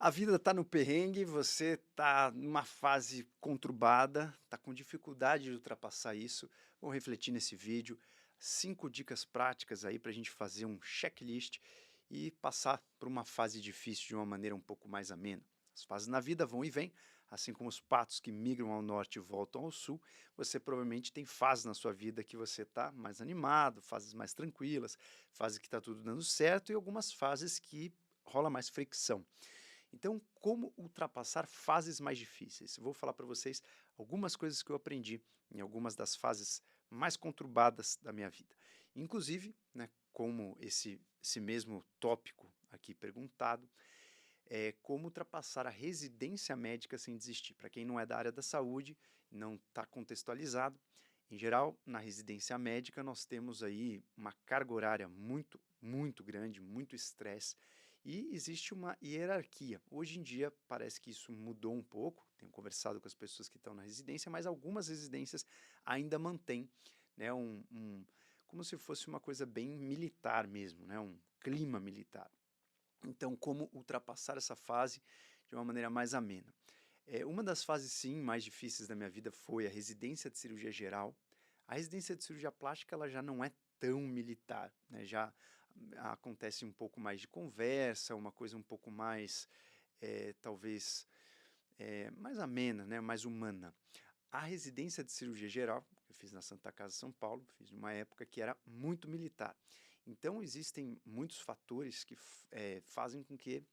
A vida tá no perrengue, você tá numa fase conturbada, tá com dificuldade de ultrapassar isso. Vamos refletir nesse vídeo. 5 dicas práticas aí para a gente fazer um checklist e passar por uma fase difícil de uma maneira um pouco mais amena. As fases na vida vão e vêm, assim como os patos que migram ao norte e voltam ao sul. Você provavelmente tem fases na sua vida que você tá mais animado, fases mais tranquilas, fases que tá tudo dando certo e algumas fases que rola mais fricção. Então, como ultrapassar fases mais difíceis? Vou falar para vocês algumas coisas que eu aprendi em algumas das fases mais conturbadas da minha vida. Inclusive, né, como esse mesmo tópico aqui perguntado, é como ultrapassar a residência médica sem desistir. Para quem não é da área da saúde, não está contextualizado, em geral, na residência médica nós temos aí uma carga horária muito grande, muito estresse e existe uma hierarquia. Hoje em dia parece que isso mudou um pouco, tenho conversado com as pessoas que estão na residência, mas algumas residências ainda mantêm, né, como se fosse uma coisa bem militar mesmo, né, um clima militar. Então, como ultrapassar essa fase de uma maneira mais amena? Uma das fases, sim, mais difíceis da minha vida foi a residência de cirurgia geral. A residência de cirurgia plástica ela já não é tão militar, né? Já acontece um pouco mais de conversa, uma coisa um pouco mais, talvez, mais amena, né? Mais humana. A residência de cirurgia geral, eu fiz na Santa Casa São Paulo, fiz numa época que era muito militar. Então, existem muitos fatores que fazem com que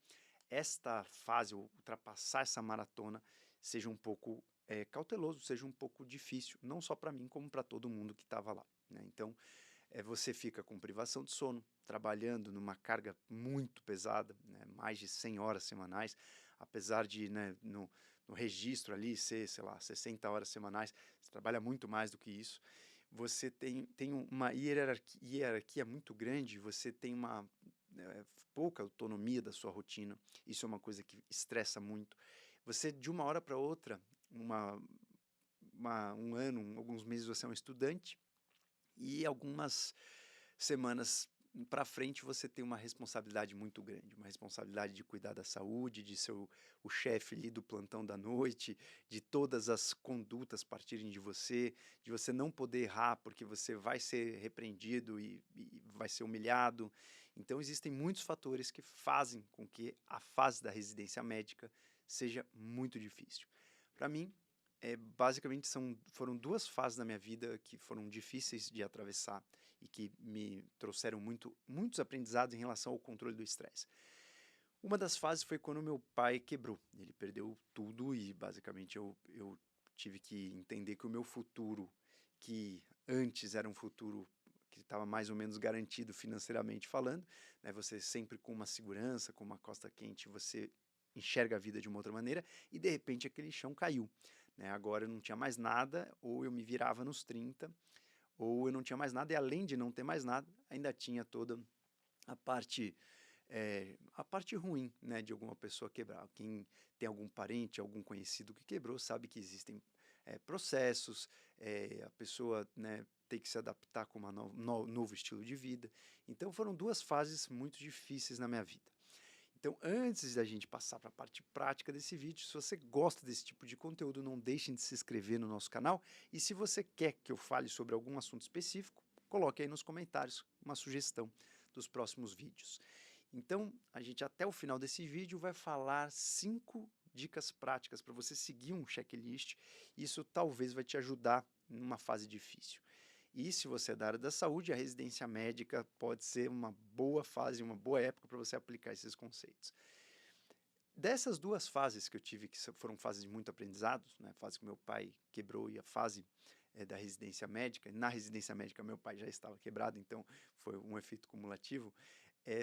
esta fase, ou ultrapassar essa maratona, seja um pouco cauteloso, seja um pouco difícil, não só para mim, como para todo mundo que estava lá, né? Então, você fica com privação de sono, trabalhando numa carga muito pesada, né, mais de 100 horas semanais, apesar de, né, no registro ali ser, sei lá, 60 horas semanais, você trabalha muito mais do que isso. Você tem uma hierarquia muito grande, você tem uma pouca autonomia da sua rotina, isso é uma coisa que estressa muito. Você, de uma hora para outra, um ano, alguns meses você é um estudante, e algumas semanas para frente você tem uma responsabilidade muito grande, uma responsabilidade de cuidar da saúde, de ser o chefe ali do plantão da noite, de todas as condutas partirem de você não poder errar porque você vai ser repreendido e vai ser humilhado. Então existem muitos fatores que fazem com que a fase da residência médica seja muito difícil. Para mim, basicamente foram duas fases da minha vida que foram difíceis de atravessar e que me trouxeram muitos aprendizados em relação ao controle do estresse. Uma das fases foi quando meu pai quebrou. Ele perdeu tudo e basicamente eu tive que entender que o meu futuro, que antes era um futuro que estava mais ou menos garantido financeiramente falando, né, você sempre com uma segurança, com uma costa quente, você enxerga a vida de uma outra maneira e de repente aquele chão caiu, né? Agora eu não tinha mais nada, ou eu me virava nos 30, ou eu não tinha mais nada, e além de não ter mais nada, ainda tinha toda a parte, a parte ruim, né, de alguma pessoa quebrar. Quem tem algum parente, algum conhecido que quebrou, sabe que existem processos, a pessoa, né, tem que se adaptar com um novo estilo de vida. Então foram duas fases muito difíceis na minha vida. Então, antes da gente passar para a parte prática desse vídeo, se você gosta desse tipo de conteúdo, não deixem de se inscrever no nosso canal. E se você quer que eu fale sobre algum assunto específico, coloque aí nos comentários uma sugestão dos próximos vídeos. Então, a gente até o final desse vídeo vai falar 5 dicas práticas para você seguir um checklist. Isso talvez vai te ajudar numa fase difícil. E se você é da área da saúde, a residência médica pode ser uma boa fase, uma boa época para você aplicar esses conceitos. Dessas duas fases que eu tive, que foram fases de muito aprendizado, né, a fase que meu pai quebrou e a fase da residência médica, na residência médica meu pai já estava quebrado, então foi um efeito cumulativo,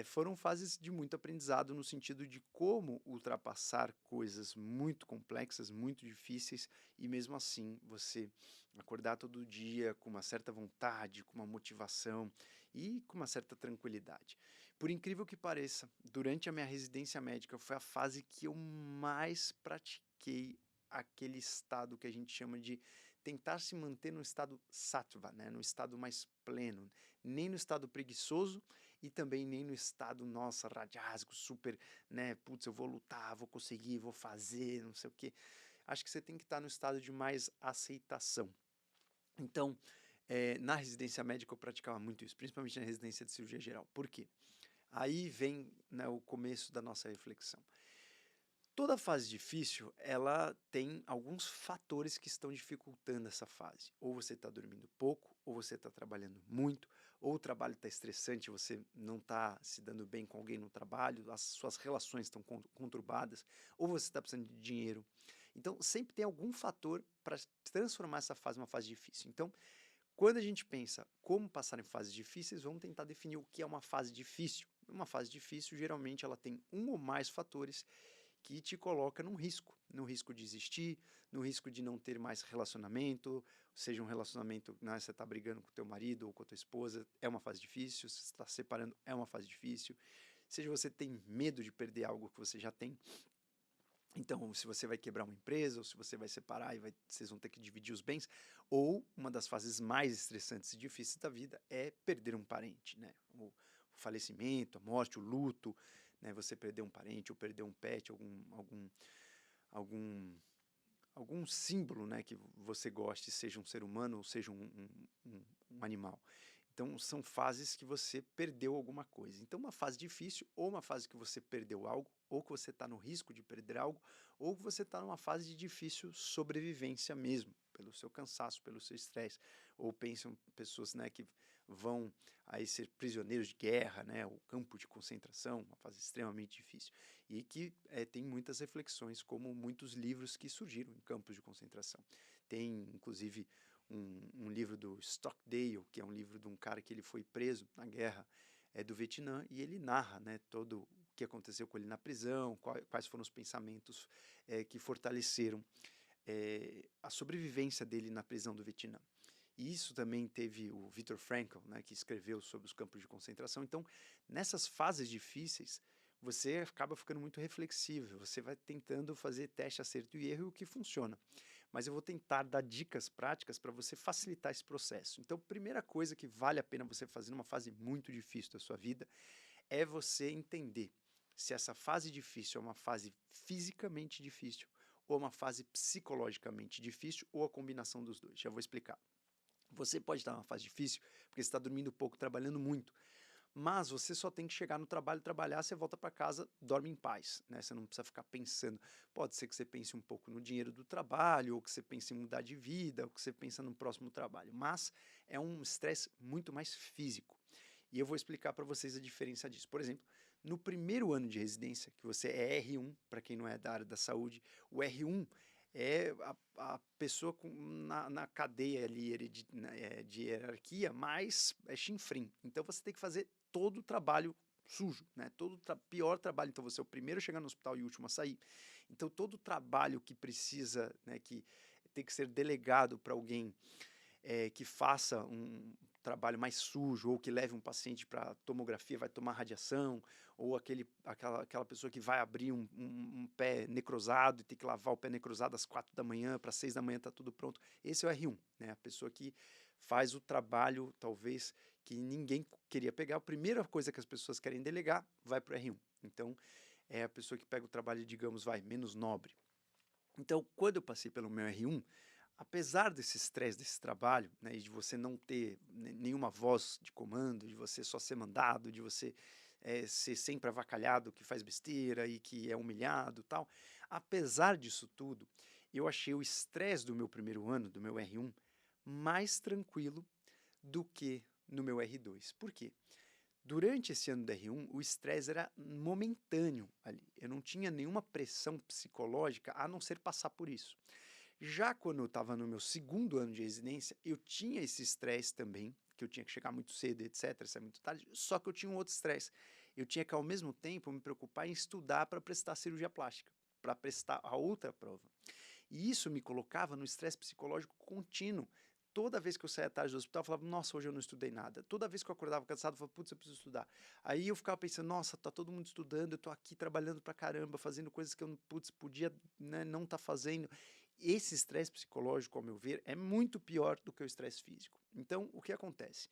foram fases de muito aprendizado no sentido de como ultrapassar coisas muito complexas, muito difíceis, e mesmo assim você acordar todo dia com uma certa vontade, com uma motivação e com uma certa tranquilidade. Por incrível que pareça, durante a minha residência médica foi a fase que eu mais pratiquei aquele estado que a gente chama de tentar se manter no estado sattva, né, no estado mais pleno, nem no estado preguiçoso e também nem no estado, nossa, radiásio, super, né, putz, eu vou lutar, vou conseguir, vou fazer, não sei o quê. Acho que você tem que estar no estado de mais aceitação. Então, na residência médica eu praticava muito isso, principalmente na residência de cirurgia geral. Por quê? Aí vem, né, o começo da nossa reflexão. Toda fase difícil, ela tem alguns fatores que estão dificultando essa fase. Ou você está dormindo pouco, ou você está trabalhando muito, ou o trabalho está estressante, você não está se dando bem com alguém no trabalho, as suas relações estão conturbadas, ou você está precisando de dinheiro. Então, sempre tem algum fator para transformar essa fase em uma fase difícil. Então, quando a gente pensa como passar em fases difíceis, vamos tentar definir o que é uma fase difícil. Uma fase difícil, geralmente, ela tem um ou mais fatores que te coloca num risco, no risco de desistir, no risco de não ter mais relacionamento, seja um relacionamento, né, você está brigando com o teu marido ou com a tua esposa, é uma fase difícil, você está separando, é uma fase difícil, seja você tem medo de perder algo que você já tem, então, se você vai quebrar uma empresa, ou se você vai separar e vocês vão ter que dividir os bens, ou uma das fases mais estressantes e difíceis da vida é perder um parente, né? O falecimento, a morte, o luto, né? Você perder um parente ou perder um pet, algum, algum símbolo, né, que você goste, seja um ser humano ou seja um animal. Então, são fases que você perdeu alguma coisa. Então, uma fase difícil, ou uma fase que você perdeu algo, ou que você está no risco de perder algo, ou que você está numa fase de difícil sobrevivência mesmo, pelo seu cansaço, pelo seu estresse. Ou pensam pessoas, né, que vão aí ser prisioneiros de guerra, né, o campo de concentração, uma fase extremamente difícil. E que tem muitas reflexões, como muitos livros que surgiram em campos de concentração. Tem, inclusive, um livro do Stockdale, que é um livro de um cara que ele foi preso na guerra do Vietnã, e ele narra, né, todo o que aconteceu com ele na prisão, quais foram os pensamentos que fortaleceram a sobrevivência dele na prisão do Vietnã. E isso também teve o Viktor Frankl, né, que escreveu sobre os campos de concentração. Então, nessas fases difíceis, você acaba ficando muito reflexivo, você vai tentando fazer teste, acerto e erro, e o que funciona. Mas eu vou tentar dar dicas práticas para você facilitar esse processo. Então, primeira coisa que vale a pena você fazer numa fase muito difícil da sua vida é você entender se essa fase difícil é uma fase fisicamente difícil ou uma fase psicologicamente difícil ou a combinação dos dois. Já vou explicar. Você pode estar numa fase difícil porque você está dormindo pouco, trabalhando muito. Mas você só tem que chegar no trabalho, trabalhar, você volta para casa, dorme em paz, né? Você não precisa ficar pensando. Pode ser que você pense um pouco no dinheiro do trabalho, ou que você pense em mudar de vida, ou que você pense no próximo trabalho. Mas é um estresse muito mais físico. E eu vou explicar para vocês a diferença disso. Por exemplo, no primeiro ano de residência, que você é R1, para quem não é da área da saúde, o R1 é a pessoa na cadeia ali de hierarquia mais chinfrim. Então você tem que fazer todo o trabalho sujo, né? Todo o pior trabalho. Então você é o primeiro a chegar no hospital e o último a sair. Então todo o trabalho que precisa, né, que tem que ser delegado para alguém que faça um trabalho mais sujo, ou que leve um paciente para tomografia, vai tomar radiação, ou aquela pessoa que vai abrir um pé necrosado e tem que lavar o pé necrosado às 4 da manhã, para 6 da manhã tá tudo pronto. Esse é o R1, né? A pessoa que faz o trabalho, talvez, que ninguém queria pegar. A primeira coisa que as pessoas querem delegar, vai para o R1. Então, é a pessoa que pega o trabalho, digamos, menos nobre. Então, quando eu passei pelo meu R1, apesar desse estresse, desse trabalho, né, e de você não ter nenhuma voz de comando, de você só ser mandado, de você ser sempre avacalhado, que faz besteira e que é humilhado e tal, apesar disso tudo, eu achei o estresse do meu primeiro ano, do meu R1, mais tranquilo do que no meu R2. Por quê? Durante esse ano do R1, o estresse era momentâneo ali. Eu não tinha nenhuma pressão psicológica a não ser passar por isso. Já quando eu estava no meu segundo ano de residência, eu tinha esse estresse também, que eu tinha que chegar muito cedo, etc, sair muito tarde, só que eu tinha um outro estresse. Eu tinha que, ao mesmo tempo, me preocupar em estudar para prestar cirurgia plástica, para prestar a outra prova. E isso me colocava no estresse psicológico contínuo. Toda vez que eu saía tarde do hospital, eu falava, nossa, hoje eu não estudei nada. Toda vez que eu acordava cansado, eu falava, putz, eu preciso estudar. Aí eu ficava pensando, nossa, tá todo mundo estudando, eu tô aqui trabalhando pra caramba, fazendo coisas que eu, putz, podia, né, não tá fazendo. Esse estresse psicológico, ao meu ver, é muito pior do que o estresse físico. Então, o que acontece?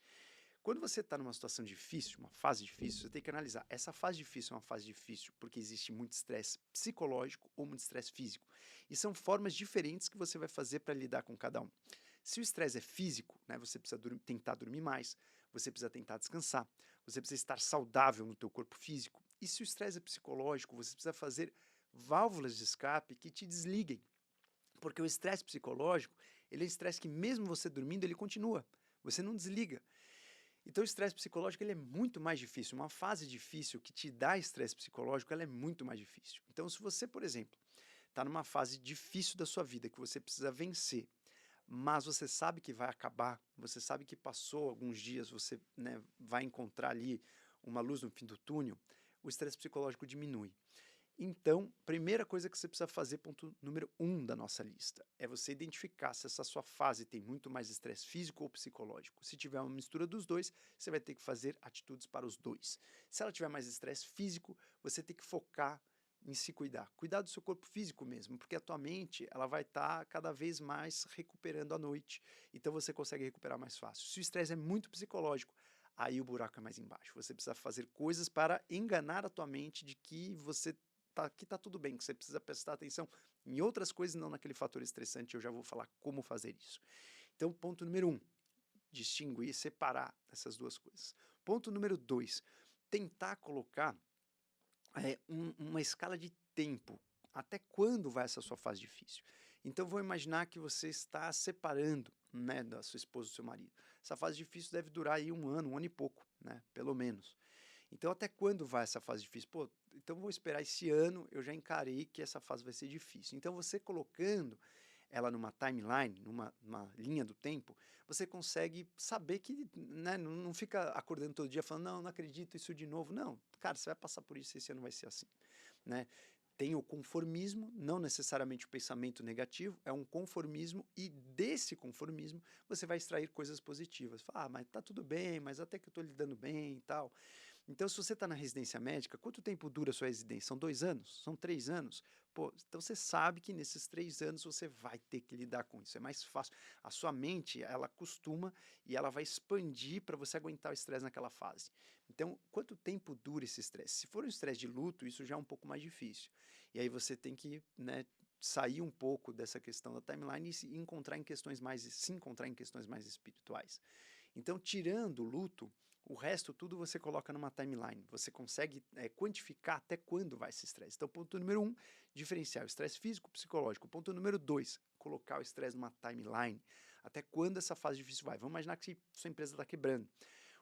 Quando você está numa situação difícil, uma fase difícil, você tem que analisar. Essa fase difícil é uma fase difícil porque existe muito estresse psicológico ou muito estresse físico. E são formas diferentes que você vai fazer para lidar com cada um. Se o estresse é físico, né, você precisa tentar dormir mais, você precisa tentar descansar, você precisa estar saudável no teu corpo físico. E se o estresse é psicológico, você precisa fazer válvulas de escape que te desliguem. Porque o estresse psicológico, ele é estresse que mesmo você dormindo, ele continua. Você não desliga. Então o estresse psicológico ele é muito mais difícil. Uma fase difícil que te dá estresse psicológico, ela é muito mais difícil. Então se você, por exemplo, está numa fase difícil da sua vida, que você precisa vencer, mas você sabe que vai acabar, você sabe que passou alguns dias, você, né, vai encontrar ali uma luz no fim do túnel, o estresse psicológico diminui. Então, primeira coisa que você precisa fazer, ponto número 1 da nossa lista, é você identificar se essa sua fase tem muito mais estresse físico ou psicológico. Se tiver uma mistura dos dois, você vai ter que fazer atitudes para os dois. Se ela tiver mais estresse físico, você tem que focar em se cuidar. Cuidar do seu corpo físico mesmo, porque a tua mente ela vai estar cada vez mais recuperando à noite, então você consegue recuperar mais fácil. Se o estresse é muito psicológico, aí o buraco é mais embaixo. Você precisa fazer coisas para enganar a tua mente de que que tá tudo bem, que você precisa prestar atenção em outras coisas, não naquele fator estressante. Eu já vou falar como fazer isso. Então, ponto número 1, distinguir, separar essas duas coisas. Ponto número 2, tentar colocar uma escala de tempo. Até quando vai essa sua fase difícil? Então, vou imaginar que você está separando, né, da sua esposa do seu marido. Essa fase difícil deve durar aí um ano e pouco, né, pelo menos. Então, até quando vai essa fase difícil? Pô, então vou esperar esse ano, eu já encarei que essa fase vai ser difícil. Então, você colocando ela numa timeline, numa linha do tempo, você consegue saber que, né, não fica acordando todo dia falando, não acredito, isso de novo. Não, cara, você vai passar por isso, esse ano vai ser assim, né? Tem o conformismo, não necessariamente o pensamento negativo, é um conformismo e desse conformismo você vai extrair coisas positivas. Fala, mas tá tudo bem, mas até que eu tô lidando bem e tal. Então, se você está na residência médica, quanto tempo dura a sua residência? São 2 anos? São 3 anos? Pô, então você sabe que nesses 3 anos você vai ter que lidar com isso. É mais fácil. A sua mente, ela acostuma e ela vai expandir para você aguentar o estresse naquela fase. Então, quanto tempo dura esse estresse? Se for um estresse de luto, isso já é um pouco mais difícil. E aí você tem que, né, sair um pouco dessa questão da timeline e se encontrar em questões mais espirituais. Então, tirando o luto, o resto tudo você coloca numa timeline. Você consegue quantificar até quando vai esse estresse. Então, ponto número 1, diferenciar o estresse físico e psicológico. Ponto número 2, colocar o estresse numa timeline. Até quando essa fase difícil vai? Vamos imaginar que sua empresa está quebrando.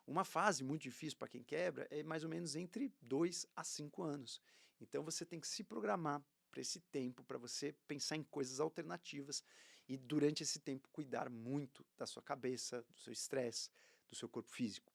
Uma fase muito difícil para quem quebra é mais ou menos entre 2 a 5 anos. Então, você tem que se programar para esse tempo, para você pensar em coisas alternativas e durante esse tempo cuidar muito da sua cabeça, do seu estresse, do seu corpo físico.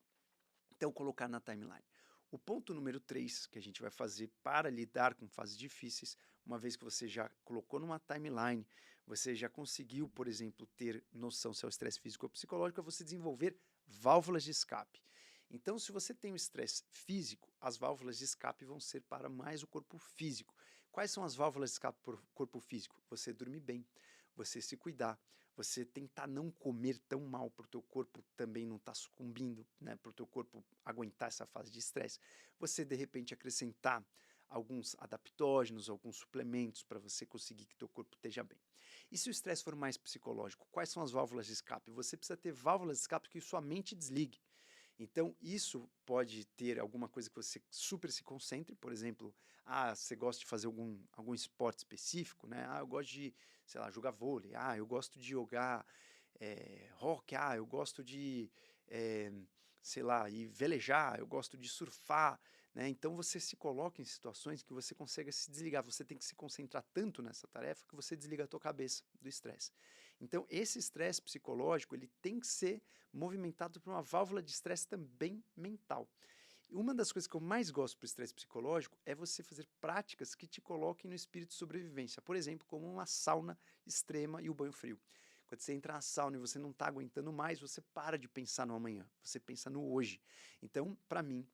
Então, colocar na timeline. O ponto número 3 que a gente vai fazer para lidar com fases difíceis, uma vez que você já colocou numa timeline, você já conseguiu, por exemplo, ter noção se é o estresse físico ou psicológico, é você desenvolver válvulas de escape. Então, se você tem o estresse físico, as válvulas de escape vão ser para mais o corpo físico. Quais são as válvulas de escape para o corpo físico? Você dormir bem, você se cuidar, você tentar não comer tão mal para o teu corpo também não estar sucumbindo, né, para o teu corpo aguentar essa fase de estresse. Você, de repente, acrescentar alguns adaptógenos, alguns suplementos para você conseguir que teu corpo esteja bem. E se o estresse for mais psicológico, quais são as válvulas de escape? Você precisa ter válvulas de escape que sua mente desligue. Então, isso pode ter alguma coisa que você super se concentre, por exemplo, você gosta de fazer algum esporte específico, né? Eu gosto de, sei lá, jogar vôlei, eu gosto de jogar rock, eu gosto de, sei lá, ir velejar, eu gosto de surfar, né? Então, você se coloca em situações que você consegue se desligar, você tem que se concentrar tanto nessa tarefa que você desliga a tua cabeça do estresse. Então, esse estresse psicológico, ele tem que ser movimentado por uma válvula de estresse também mental. E uma das coisas que eu mais gosto para o estresse psicológico é você fazer práticas que te coloquem no espírito de sobrevivência. Por exemplo, como uma sauna extrema e o banho frio. Quando você entra na sauna e você não está aguentando mais, você para de pensar no amanhã, você pensa no hoje. Então, para mim,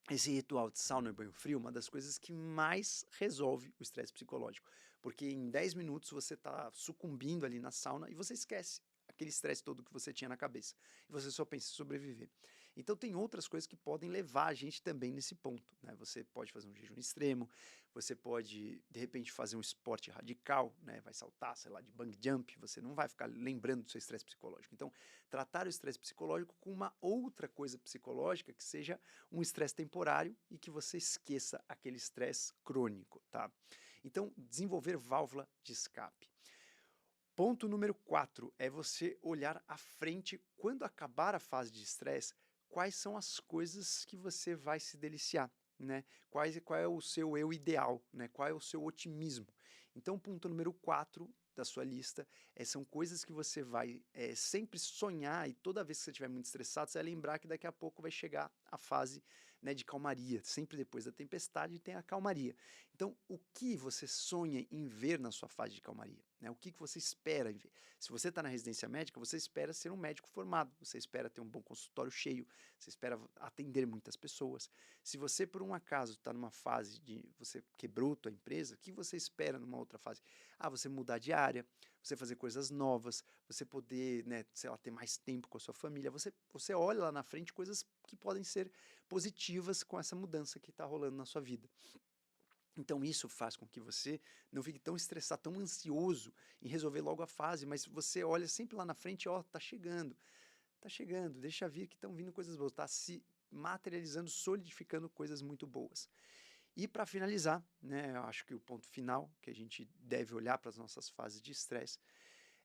esse ritual de sauna e banho frio é uma das coisas que mais resolve o estresse psicológico. Porque em 10 minutos você está sucumbindo ali na sauna e você esquece aquele estresse todo que você tinha na cabeça. E você só pensa em sobreviver. Então tem outras coisas que podem levar a gente também nesse ponto, né? Você pode fazer um jejum extremo, você pode, de repente, fazer um esporte radical, né? Vai saltar, sei lá, de bungee jump, você não vai ficar lembrando do seu estresse psicológico. Então, tratar o estresse psicológico com uma outra coisa psicológica que seja um estresse temporário e que você esqueça aquele estresse crônico, tá? Então, desenvolver válvula de escape. Ponto número 4 é você olhar à frente quando acabar a fase de estresse, quais são as coisas que você vai se deliciar, né? Qual é o seu eu ideal, né? Qual é o seu otimismo? Então, ponto número 4 da sua lista são coisas que você vai sempre sonhar e toda vez que você estiver muito estressado, você vai lembrar que daqui a pouco vai chegar a fase, né, de calmaria. Sempre depois da tempestade tem a calmaria. Então, o que você sonha em ver na sua fase de calmaria? Né? O que você espera em ver? Se você está na residência médica, você espera ser um médico formado, você espera ter um bom consultório cheio, você espera atender muitas pessoas. Se você, por um acaso, está numa fase de você quebrou tua empresa, o que você espera numa outra fase? Ah, você mudar de área, você fazer coisas novas, você poder, né, sei lá, ter mais tempo com a sua família. Você olha lá na frente coisas que podem ser positivas com essa mudança que está rolando na sua vida. Então isso faz com que você não fique tão estressado, tão ansioso em resolver logo a fase, mas você olha sempre lá na frente, ó, tá chegando, deixa vir que estão vindo coisas boas, tá se materializando, solidificando coisas muito boas. E para finalizar, né, eu acho que o ponto final que a gente deve olhar para as nossas fases de estresse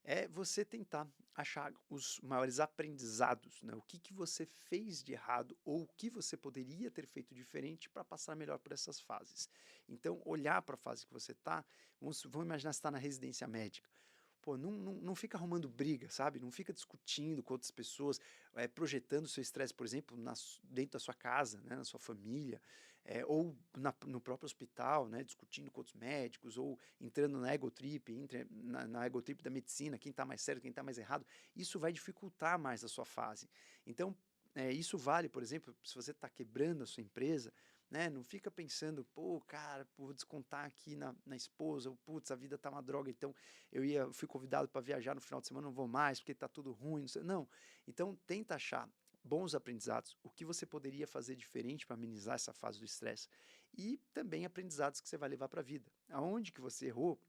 é você tentar achar os maiores aprendizados, né? O que você fez de errado ou o que você poderia ter feito diferente para passar melhor por essas fases. Então, olhar para a fase que você está, vamos imaginar que você está na residência médica. Pô, não fica arrumando briga, sabe? Não fica discutindo com outras pessoas, projetando seu estresse, por exemplo, dentro da sua casa, né, na sua família, ou no próprio hospital, né, discutindo com outros médicos, ou entrando na ego trip, na ego trip da medicina, quem está mais certo, quem está mais errado. Isso vai dificultar mais a sua fase. Então, isso vale, por exemplo, se você está quebrando a sua empresa, né? Não fica pensando, pô, cara, vou descontar aqui na esposa, ou putz, a vida tá uma droga, então fui convidado para viajar no final de semana, não vou mais, porque tá tudo ruim, não sei. Não. Então, tenta achar bons aprendizados, o que você poderia fazer diferente para amenizar essa fase do estresse e também aprendizados que você vai levar para a vida. Aonde que você errou,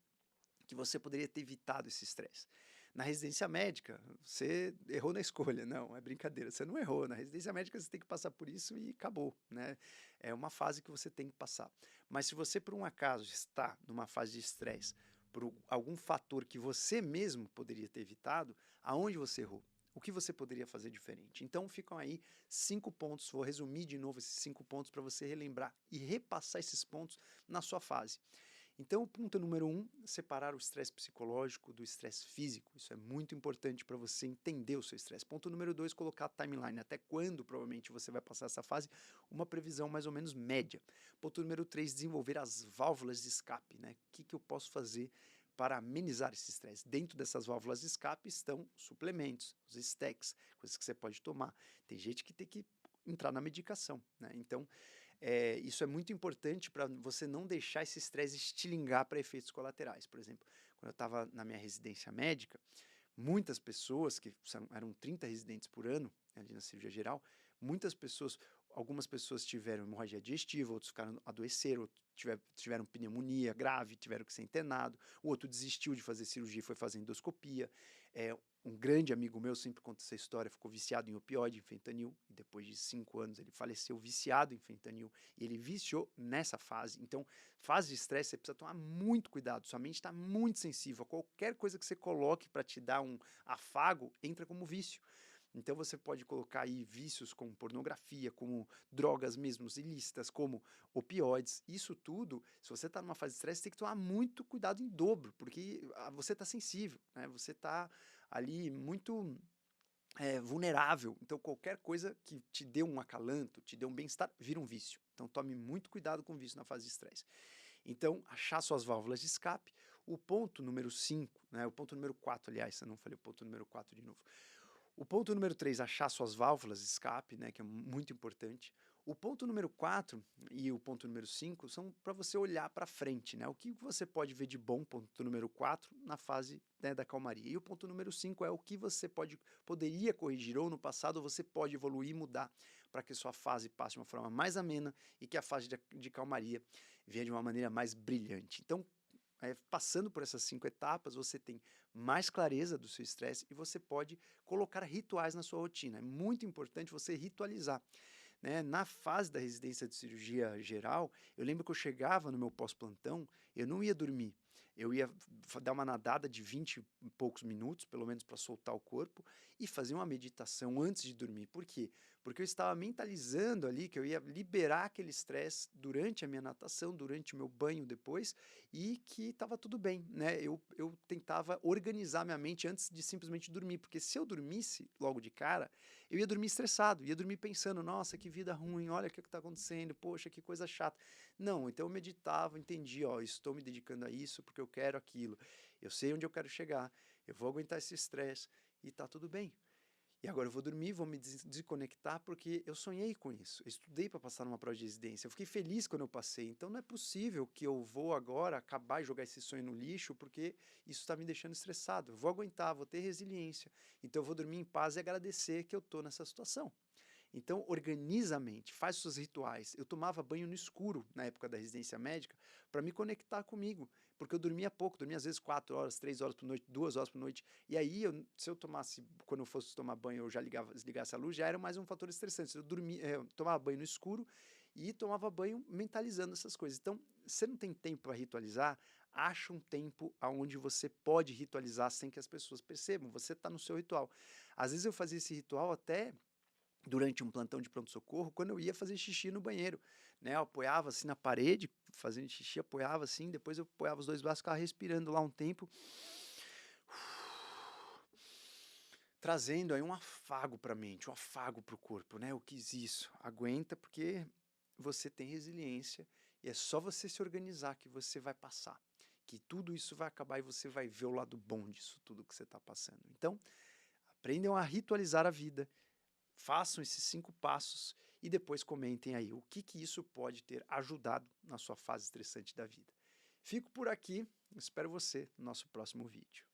que você poderia ter evitado esse estresse. Na residência médica, você errou na escolha. Não, é brincadeira, você não errou. Na residência médica, você tem que passar por isso e acabou, né? É uma fase que você tem que passar. Mas se você, por um acaso, está numa fase de estresse, por algum fator que você mesmo poderia ter evitado, aonde você errou? O que você poderia fazer diferente? Então ficam aí 5 pontos. Vou resumir de novo esses 5 pontos para você relembrar e repassar esses pontos na sua fase. Então, o ponto número 1, separar o estresse psicológico do estresse físico. Isso é muito importante para você entender o seu estresse. Ponto número 2, colocar a timeline. Até quando provavelmente você vai passar essa fase, uma previsão mais ou menos média. Ponto número 3, desenvolver as válvulas de escape, né? O que eu posso fazer para amenizar esse estresse? Dentro dessas válvulas de escape estão suplementos, os stacks, coisas que você pode tomar. Tem gente que tem que entrar na medicação, né? Então, isso é muito importante para você não deixar esse estresse estilingar para efeitos colaterais. Por exemplo, quando eu estava na minha residência médica, muitas pessoas, eram 30 residentes por ano, ali na cirurgia geral, muitas pessoas, algumas pessoas tiveram hemorragia digestiva, outros adoeceram, outros tiveram pneumonia grave, tiveram que ser internado, o outro desistiu de fazer cirurgia e foi fazer endoscopia. Um grande amigo meu sempre conta essa história, ficou viciado em opioide, em fentanil, e depois de 5 anos ele faleceu viciado em fentanil, e ele viciou nessa fase. Então, fase de estresse, você precisa tomar muito cuidado, sua mente está muito sensível, a qualquer coisa que você coloque para te dar um afago, entra como vício. Então você pode colocar aí vícios como pornografia, como drogas mesmo ilícitas, como opioides. Isso tudo, se você está numa fase de estresse, tem que tomar muito cuidado em dobro, porque você está sensível, né? Você está ali muito vulnerável. Então qualquer coisa que te dê um acalanto, te dê um bem-estar, vira um vício. Então tome muito cuidado com o vício na fase de estresse. Então, achar suas válvulas de escape. O ponto número 5, né, o ponto número 4, aliás, eu não falei o ponto número 4 de novo. O ponto número 3, achar suas válvulas de escape, né, que é muito importante. O ponto número 4 e o ponto número 5 são para você olhar para frente, né? O que você pode ver de bom, ponto número 4, na fase, né, da calmaria. E o ponto número 5 é o que você poderia corrigir ou no passado você pode evoluir e mudar para que sua fase passe de uma forma mais amena e que a fase de calmaria venha de uma maneira mais brilhante. Então, passando por essas 5 etapas, você tem mais clareza do seu estresse e você pode colocar rituais na sua rotina. É muito importante você ritualizar, né? Na fase da residência de cirurgia geral, eu lembro que eu chegava no meu pós-plantão, eu não ia dormir. Eu ia dar uma nadada de 20 e poucos minutos, pelo menos para soltar o corpo, e fazer uma meditação antes de dormir. Por quê? Porque eu estava mentalizando ali que eu ia liberar aquele estresse durante a minha natação, durante o meu banho depois, e que estava tudo bem, né? Eu tentava organizar minha mente antes de simplesmente dormir, porque se eu dormisse logo de cara, eu ia dormir estressado, ia dormir pensando, nossa, que vida ruim, olha o que está acontecendo, poxa, que coisa chata. Não, então eu meditava, entendi, ó, estou me dedicando a isso porque eu quero aquilo, eu sei onde eu quero chegar, eu vou aguentar esse estresse e tá tudo bem. E agora eu vou dormir, vou me desconectar porque eu sonhei com isso. Eu estudei para passar numa prova de residência. Eu fiquei feliz quando eu passei. Então não é possível que eu vou agora acabar e jogar esse sonho no lixo porque isso está me deixando estressado. Eu vou aguentar, vou ter resiliência. Então eu vou dormir em paz e agradecer que eu estou nessa situação. Então, organiza a mente, faz seus rituais. Eu tomava banho no escuro na época da residência médica para me conectar comigo, porque eu dormia pouco, dormia às vezes 4 horas, 3 horas por noite, 2 horas por noite. E aí, se eu tomasse, quando eu fosse tomar banho, eu já desligasse a luz, já era mais um fator estressante. Eu tomava banho no escuro e tomava banho mentalizando essas coisas. Então, você não tem tempo para ritualizar, acha um tempo onde você pode ritualizar sem que as pessoas percebam. Você está no seu ritual. Às vezes eu fazia esse ritual até durante um plantão de pronto-socorro, quando eu ia fazer xixi no banheiro, né? Eu apoiava assim na parede, fazendo xixi, apoiava assim, depois eu apoiava os 2 braços, ficava respirando lá um tempo, trazendo aí um afago para a mente, um afago para o corpo, né? Eu quis isso, aguenta porque você tem resiliência e é só você se organizar que você vai passar, que tudo isso vai acabar e você vai ver o lado bom disso tudo que você está passando. Então, aprendam a ritualizar a vida, façam esses 5 passos e depois comentem aí o que isso pode ter ajudado na sua fase estressante da vida. Fico por aqui, espero você no nosso próximo vídeo.